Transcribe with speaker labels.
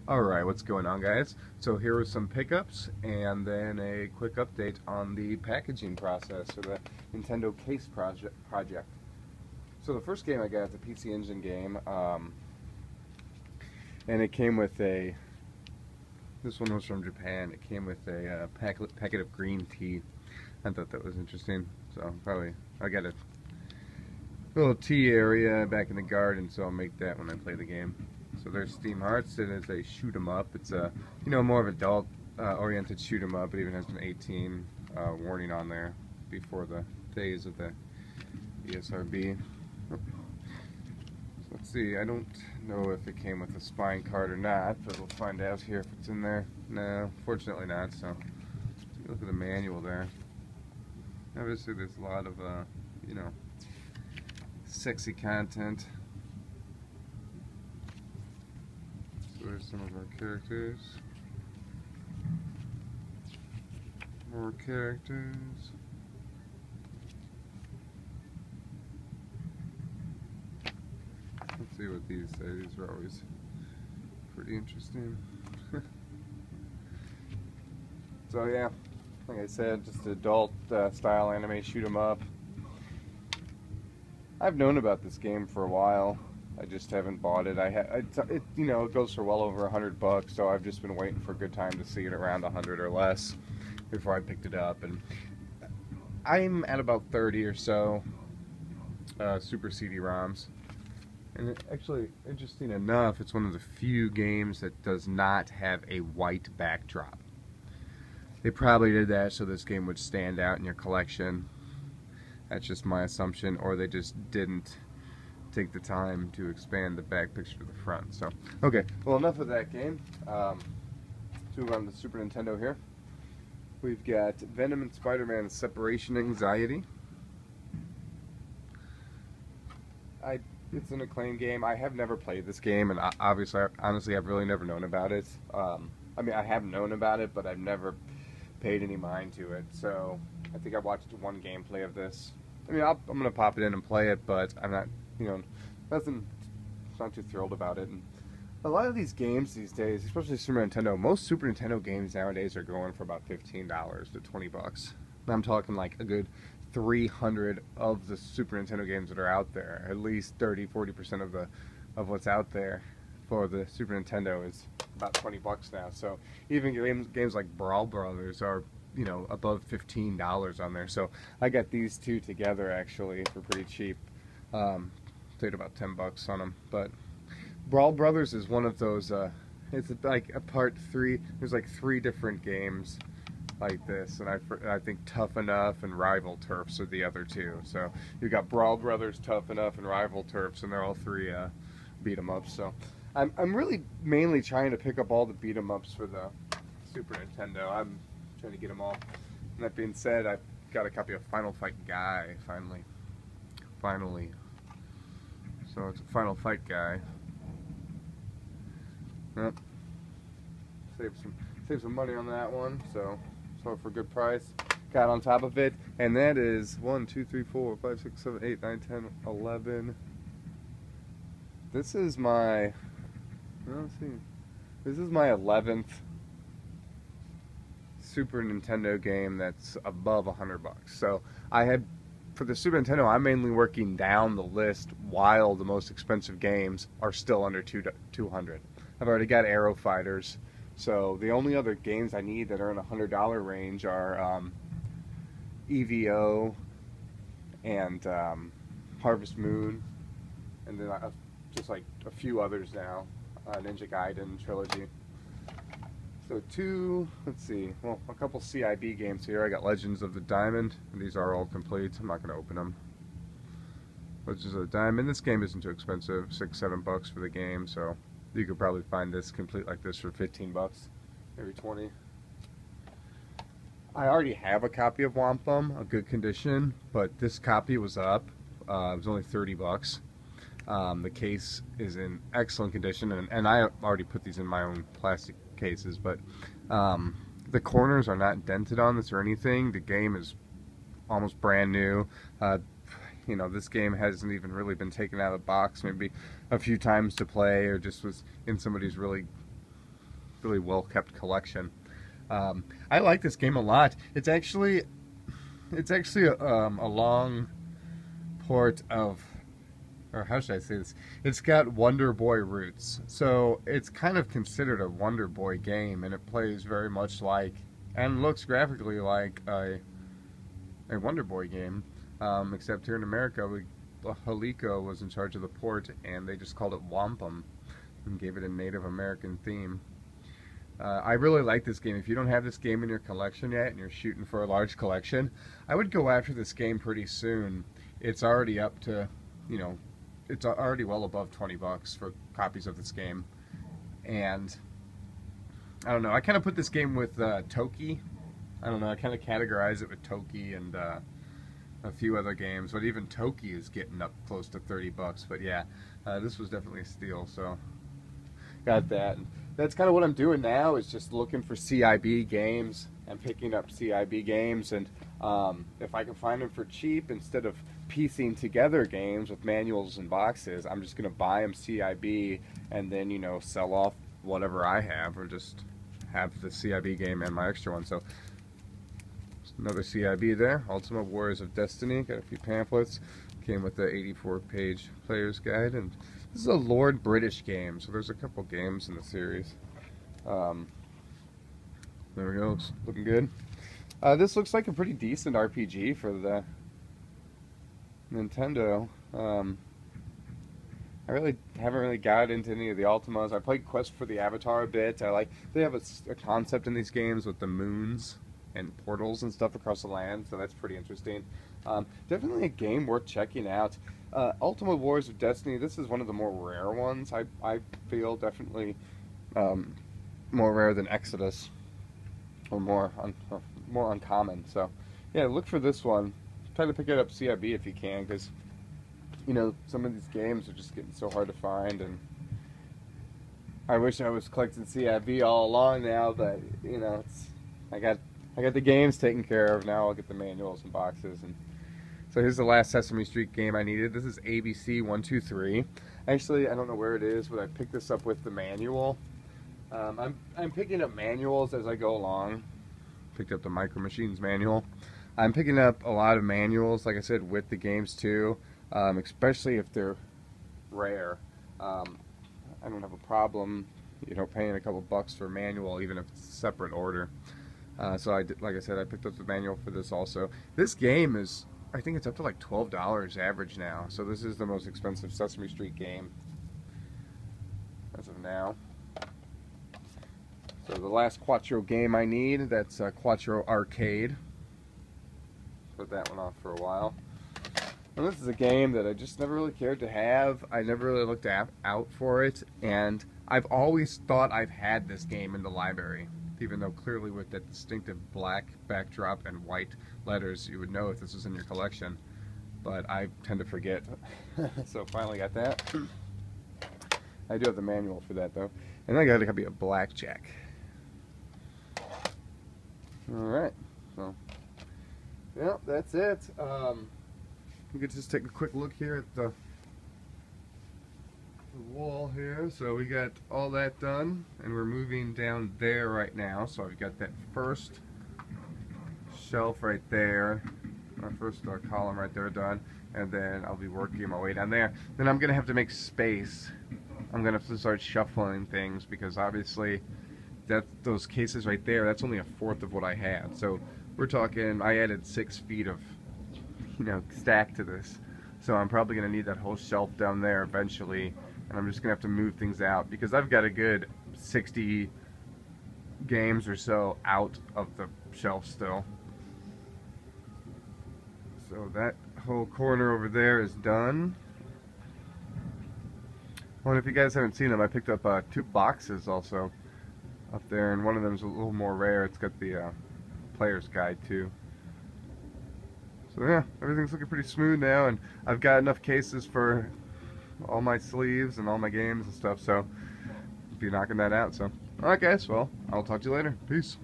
Speaker 1: Alright, what's going on, guys? So here are some pickups and then a quick update on the packaging process for the Nintendo case project. So the first game I got is a PC Engine game, and it came with this one was from Japan. It came with a packet of green tea. I thought that was interesting, so I got a little tea area back in the garden, so I'll make that when I play the game. So there's Steam Hearts. It is a shoot 'em up. It's a more of adult oriented shoot 'em up. It even has an 18 warning on there before the days of the ESRB. So let's see. I don't know if it came with a spine card or not, but we'll find out here if it's in there. No, fortunately not. So take a look at the manual there. Obviously, there's a lot of sexy content. So there's some of our characters. More characters. Let's see what these say. These are always pretty interesting. So yeah, like I said, just adult style anime shoot 'em up. I've known about this game for a while. I just haven't bought it. It goes for well over $100, so I've just been waiting for a good time to see it around 100 or less before I picked it up. And I'm at about 30 or so Super CD-ROMs. And actually, interesting enough, it's one of the few games that does not have a white backdrop. They probably did that so this game would stand out in your collection. That's just my assumption, or they just didn't take the time to expand the back picture to the front. So, okay, well, enough of that game. Let's move on to the Super Nintendo here. We've got Venom and Spider-Man Separation Anxiety. It's an acclaimed game. I have never played this game, and honestly, I've really never known about it. I mean, I have known about it, but I've never paid any mind to it. So, I think I watched one gameplay of this. I mean, I'm going to pop it in and play it, but I'm not, not too thrilled about it. And a lot of these games these days, especially Super Nintendo, most Super Nintendo games nowadays are going for about $15 to $20. I'm talking like a good 300 of the Super Nintendo games that are out there. At least 30-40% of what's out there for the Super Nintendo is about $20 now. So even games like Brawl Brothers are above $15 on there. So I got these two together actually for pretty cheap. Paid about $10 on them. But Brawl Brothers is one of those. It's like a part 3. There's like 3 different games like this, and I think Tough Enough and Rival Turfs are the other 2. So you've got Brawl Brothers, Tough Enough, and Rival Turfs, and they're all 3 beat 'em ups. So I'm really mainly trying to pick up all the beat 'em ups for the Super Nintendo. I'm trying to get them all. And that being said, I've got a copy of Final Fight Guy finally. So it's a Final Fight Guy. Yep. Save some money on that one. So for a good price. Got on top of it, and that is 1, 2, 3, 4, 5, 6, 7, 8, 9, 10, 11. This is my. Let's see. This is my 11th Super Nintendo game that's above $100. So for the Super Nintendo, I'm mainly working down the list while the most expensive games are still under $200. I've already got Aero Fighters, so the only other games I need that are in the $100 range are EVO and Harvest Moon, and then just like a few others now, Ninja Gaiden Trilogy. So a couple CIB games here. I got Legends of the Diamond, and these are all complete. I'm not going to open them. Legends of the Diamond. This game isn't too expensive, $6-7 for the game, so you could probably find this complete like this for $15, maybe 20. I already have a copy of Wampum, a good condition, but this copy was up. It was only $30. The case is in excellent condition, and I already put these in my own plastic cases, but the corners are not dented on this or anything. The game is almost brand new. This game hasn't even really been taken out of the box, maybe a few times to play, or just was in somebody's really really well kept collection. I like this game a lot. It's actually a long port of, or how should I say this? It's got Wonder Boy roots, so it's kind of considered a Wonder Boy game, and it plays very much like, and looks graphically like a Wonder Boy game, except here in America, Halico was in charge of the port, and they just called it Wampum and gave it a Native American theme. I really like this game. If you don't have this game in your collection yet and you're shooting for a large collection, I would go after this game pretty soon. It's already up to, you know, it's already well above 20 bucks for copies of this game. And I don't know, I kind of put this game with Toki. I don't know, I kind of categorize it with Toki and a few other games, but even Toki is getting up close to 30 bucks. But yeah, this was definitely a steal, so got that. And that's kind of what I'm doing now, is just looking for CIB games and picking up CIB games, and if I can find them for cheap, instead of piecing together games with manuals and boxes, I'm just going to buy them CIB and then, you know, sell off whatever I have, or just have the CIB game and my extra one. So another CIB there, Ultimate Warriors of Destiny. Got a few pamphlets. Came with the 84-page player's guide, and this is a Lord British game, so there's a couple games in the series. There we go, it's looking good. This looks like a pretty decent RPG for the Nintendo. I really haven't really got into any of the Ultimas. I played Quest for the Avatar a bit. They have a concept in these games with the moons and portals and stuff across the land, so that's pretty interesting. Definitely a game worth checking out. Ultimate Wars of Destiny, this is one of the more rare ones. I feel definitely more rare than Exodus, or more uncommon. So yeah, look for this one. Try to pick it up CIB if you can, because you know, some of these games are just getting so hard to find, and I wish I was collecting CIB all along now, but you know, I got the games taken care of. Now I'll get the manuals and boxes. And so here's the last Sesame Street game I needed. This is ABC 123. Actually, I don't know where it is, but I picked this up with the manual. I'm picking up manuals as I go along. Picked up the Micro Machines manual. I'm picking up a lot of manuals, like I said, with the games too, especially if they're rare. I don't have a problem, you know, paying a couple bucks for a manual, even if it's a separate order. So like I said, I picked up the manual for this also. This game is, I think it's up to like $12 average now. So this is the most expensive Sesame Street game as of now. So the last Quattro game I need, that's Quattro Arcade. Put that one off for a while. And this is a game that I just never really cared to have. I never really looked out for it, and I've always thought I've had this game in the library, even though clearly with that distinctive black backdrop and white letters, you would know if this was in your collection. But I tend to forget. So finally got that. I do have the manual for that though. And I got a copy of Blackjack. Alright, so yeah, that's it. We could just take a quick look here at the wall here. So we got all that done, and we're moving down there right now. So I've got that first shelf right there, our first column right there done, and then I'll be working my way down there. Then I'm gonna have to make space. I'm gonna have to start shuffling things, because obviously those cases right there, that's only a fourth of what I had. So we're talking, I added 6 feet of, you know, stack to this. So I'm probably gonna need that whole shelf down there eventually, and I'm just gonna have to move things out, because I've got a good 60 games or so out of the shelf still. So that whole corner over there is done. Well, if you guys haven't seen them, I picked up 2 boxes also up there, and one of them is a little more rare. It's got the player's guide too. So yeah, everything's looking pretty smooth now, and I've got enough cases for all my sleeves and all my games and stuff, so I'll be knocking that out. So alright guys, well, I'll talk to you later. Peace.